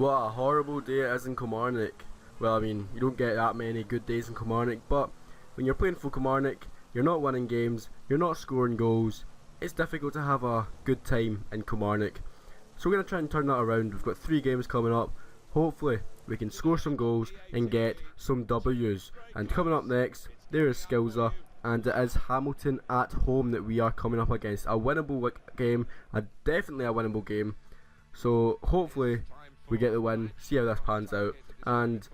What a horrible day it is in Kilmarnock. Well, I mean, you don't get that many good days in Kilmarnock, but when you're playing for Kilmarnock, you're not winning games, you're not scoring goals. It's difficult to have a good time in Kilmarnock. So we're going to try and turn that around. We've got 3 games coming up. Hopefully, we can score some goals and get some W's. And coming up next, there is Skilza, and it is Hamilton at home that we are coming up against. A winnable game, definitely a winnable game. So hopefully we get the win, see how this pans out. And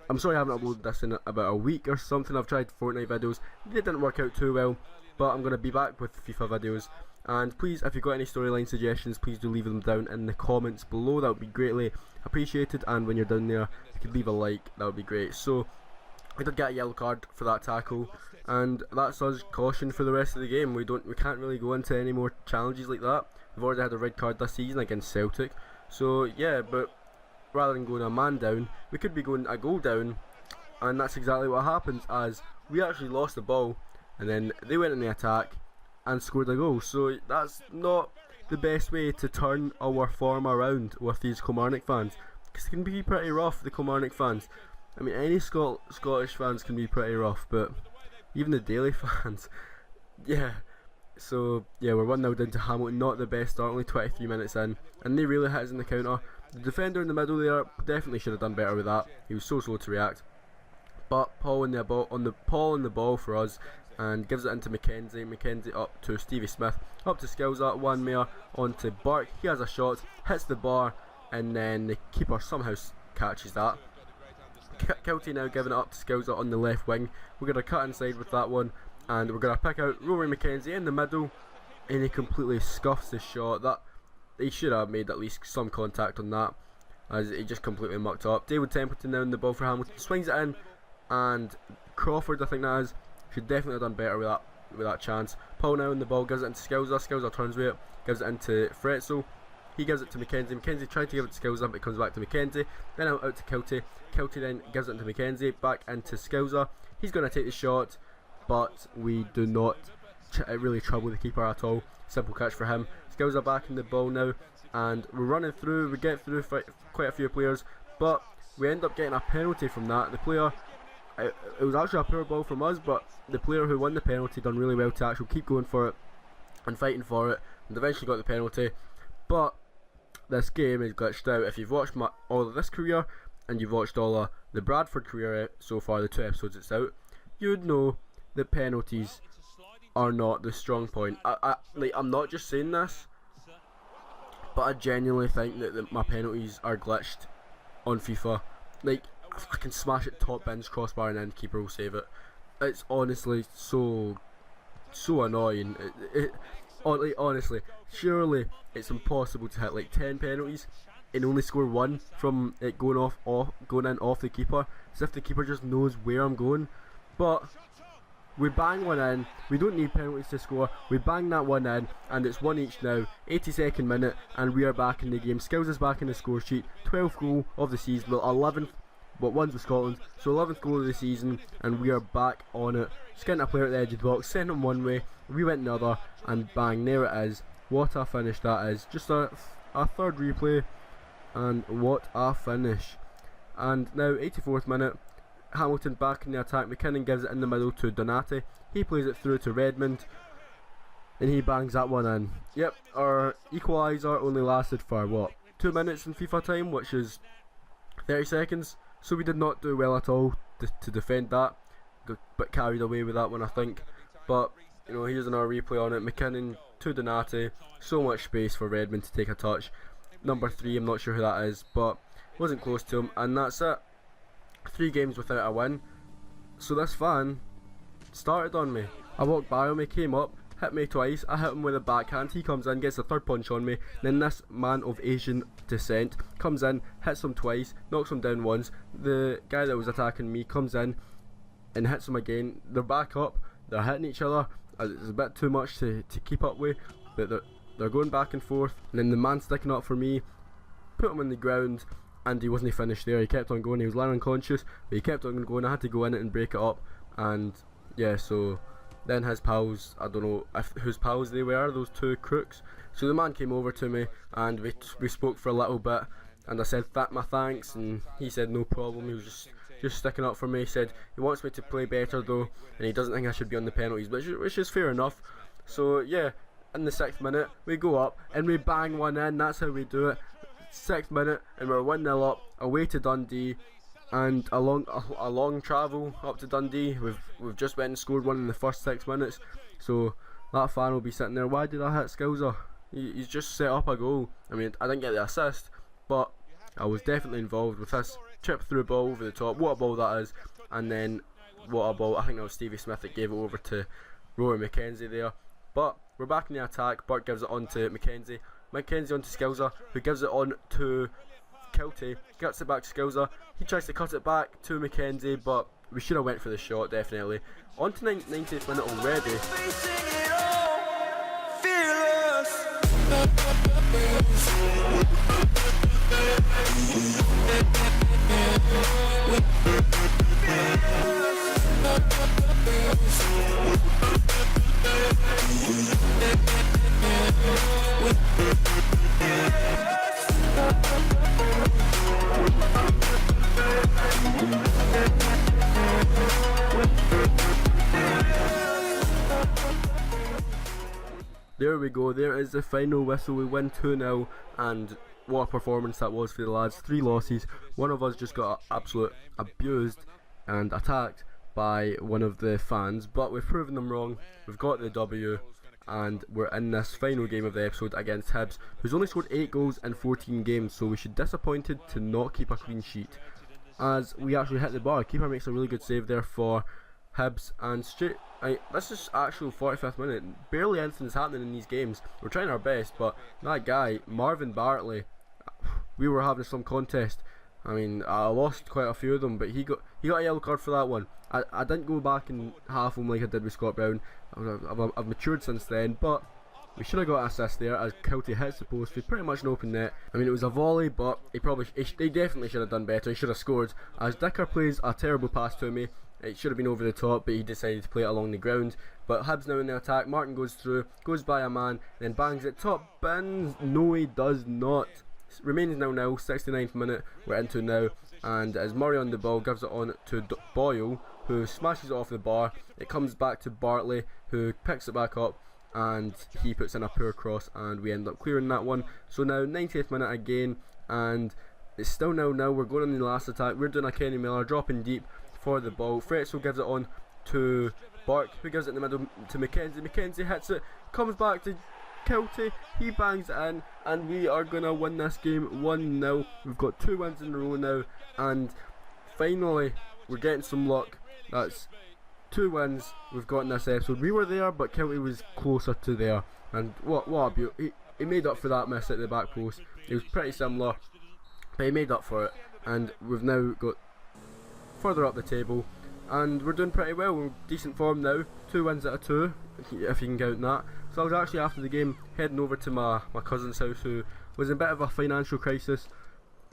I'm sorry I haven't uploaded this in about a week or something. I've tried Fortnite videos, they didn't work out too well, but I'm going to be back with FIFA videos. And please, if you've got any storyline suggestions, please do leave them down in the comments below. That would be greatly appreciated, and when you're down there, if you could leave a like, that would be great. So we did get a yellow card for that tackle, and that's us caution for the rest of the game. We can't really go into any more challenges like that. We've already had a red card this season against Celtic, so yeah, but rather than going a man down, we could be going a goal down, and that's exactly what happens, as we actually lost the ball and then they went in the attack and scored a goal. So that's not the best way to turn our form around with these Kilmarnock fans, because it can be pretty rough, the Kilmarnock fans. I mean, any Scottish fans can be pretty rough, but even the Daily fans, yeah. So yeah, we're 1-0 down to Hamilton. Not the best start, only 23 minutes in, and they really hit us in the counter. The defender in the middle there definitely should have done better with that. He was so slow to react. But Paul in the ball for us, and gives it into Mackenzie. Mackenzie up to Stevie Smith, up to Skilza, one more onto Burke. He has a shot, hits the bar, and then the keeper somehow catches that. Kelty now giving it up to Skilza on the left wing. We're going to cut inside with that one, and we're going to pick out Rory Mackenzie in the middle, and he completely scuffs the shot. That he should have made at least some contact on that, as he just completely mucked up. David Templeton now in the ball for Hamilton, swings it in, and Crawford, I think that is, should definitely have done better with that chance. Paul now in the ball, gives it into Skilza. Skilza turns with it, gives it into Fretzel. He gives it to Mackenzie. Mackenzie tried to give it to Skilza, but it comes back to Mackenzie. Then out to Kelty. Kelty then gives it into Mackenzie, back into Skilza. He's going to take the shot, but we do not really trouble the keeper at all. Simple catch for him. Skilza back in the ball now, and we're running through. We get through quite a few players, but we end up getting a penalty from that. The player, it was actually a poor ball from us, but the player who won the penalty done really well to actually keep going for it and fighting for it, and eventually got the penalty. But this game is glitched out. If you've watched all of this career, and you've watched all of the Bradford career so far, the 2 episodes it's out, you would know that penalties are not the strong point. I'm not just saying this, but I genuinely think that my penalties are glitched on FIFA. Like, I can smash it top bins, crossbar, and then the keeper will save it. It's honestly so annoying. Honestly, surely it's impossible to hit like 10 penalties and only score 1 from it going in off the keeper, as if the keeper just knows where I'm going. But we bang one in, we don't need penalties to score, we bang that one in, and it's 1 each now, 82nd minute, and we are back in the game. Skills is back in the score sheet, 12th goal of the season, well 11th, but one's with Scotland, so 11th goal of the season, and we are back on it. Just getting a player at the edge of the box, sent him one way, we went the other, and bang, there it is. What a finish that is. Just a third replay, and what a finish. And now 84th minute, Hamilton back in the attack. McKinnon gives it in the middle to Donati. He plays it through to Redmond, and he bangs that one in. Yep, our equaliser only lasted for what, 2 minutes in FIFA time, which is 30 seconds. So we did not do well at all to defend that. Got a bit carried away with that one, I think. But you know, here's another replay on it. McKinnon to Donati. So much space for Redmond to take a touch. Number 3, I'm not sure who that is, but wasn't close to him, and that's it. 3 games without a win. So this fan started on me. I walked by him, he came up, hit me twice, I hit him with a backhand, he comes in, gets a third punch on me, then this man of Asian descent comes in, hits him twice, knocks him down once. The guy that was attacking me comes in and hits him again. They're back up, they're hitting each other. It's a bit too much to keep up with, but they're going back and forth, and then the man sticking up for me put him on the ground, and he wasn't finished there. He kept on going. He was lying unconscious, but he kept on going. I had to go in it and break it up, and yeah, so then his pals, I don't know whose pals they were, those 2 crooks. So the man came over to me, and we spoke for a little bit, and I said my thanks, and he said no problem. He was just sticking up for me. He said he wants me to play better though, and he doesn't think I should be on the penalties, which is fair enough. So yeah, in the 6th minute we go up and we bang one in. That's how we do it. 6th minute and we're 1-0 up away to Dundee, and a long travel up to Dundee. We've just went and scored one in the first 6 minutes, so that fan will be sitting there, why did I hit Skilser? He's just set up a goal. I mean, I didn't get the assist, but I was definitely involved with this chip through ball over the top. What a ball that is. And then what a ball, I think that was Stevie Smith that gave it over to Rory McKenzie there. But we're back in the attack. Burke gives it on to McKenzie on to Skilser, who gives it on to Kilty, gets it back to Skilser. He tries to cut it back to McKenzie, but we should have went for the shot, definitely. On to 90th minute already. There we go, there is the final whistle. We win 2-0, and what a performance that was for the lads. 3 losses. One of us just got absolute abused and attacked by one of the fans, but we've proven them wrong. We've got the W, and we're in this final game of the episode against Hibs, who's only scored 8 goals in 14 games, so we should be disappointed to not keep a clean sheet, as we actually hit the bar. Keeper makes a really good save there for Hibs, and this is actual 45th minute. Barely anything's happening in these games. We're trying our best, but that guy Marvin Bartley, we were having some contest. I mean, I lost quite a few of them, but he got a yellow card for that one. I didn't go back and half him like I did with Scott Brown. I've matured since then, but we should have got an assist there as Kilty hits the post with pretty much an open net. I mean, it was a volley, but they definitely should have done better. He should have scored, as Dicker plays a terrible pass to me. It should have been over the top, but he decided to play it along the ground. But Hibs now in the attack. Martin goes through, goes by a man, then bangs it top bins. No, he does not. Remains 0-0, 69th minute. We're into now, and as Murray on the ball gives it on to Boyle, who smashes it off the bar. It comes back to Bartley, who picks it back up, and he puts in a poor cross, and we end up clearing that one. So now 90th minute again, and it's still 0-0. We're going on the last attack. We're doing a Kenny Miller dropping deep for the ball. Fretzel gives it on to Burke, who gives it in the middle to McKenzie. McKenzie hits it, comes back to Kilty, he bangs it in, and we are going to win this game 1-0. We've got 2 wins in a row now, and finally we're getting some luck. That's 2 wins we've got in this episode. We were there, but Kilty was closer to there, and what a beauty. He made up for that miss at the back post. It was pretty similar, but he made up for it, and we've now got further up the table, and we're doing pretty well. We're in decent form now, 2 wins out of 2, if you can count that. So I was actually, after the game, heading over to my cousin's house, who was in a bit of a financial crisis,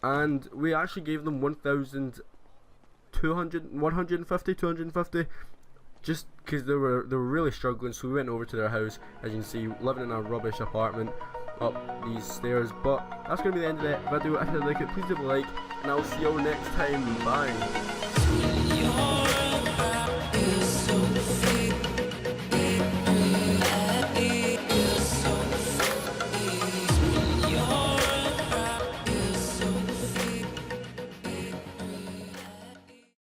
and we actually gave them 150, just because they were really struggling. So we went over to their house, as you can see, living in a rubbish apartment up these stairs. But that's going to be the end of the video. If you like it, please leave a like, and I'll see you all next time. Bye.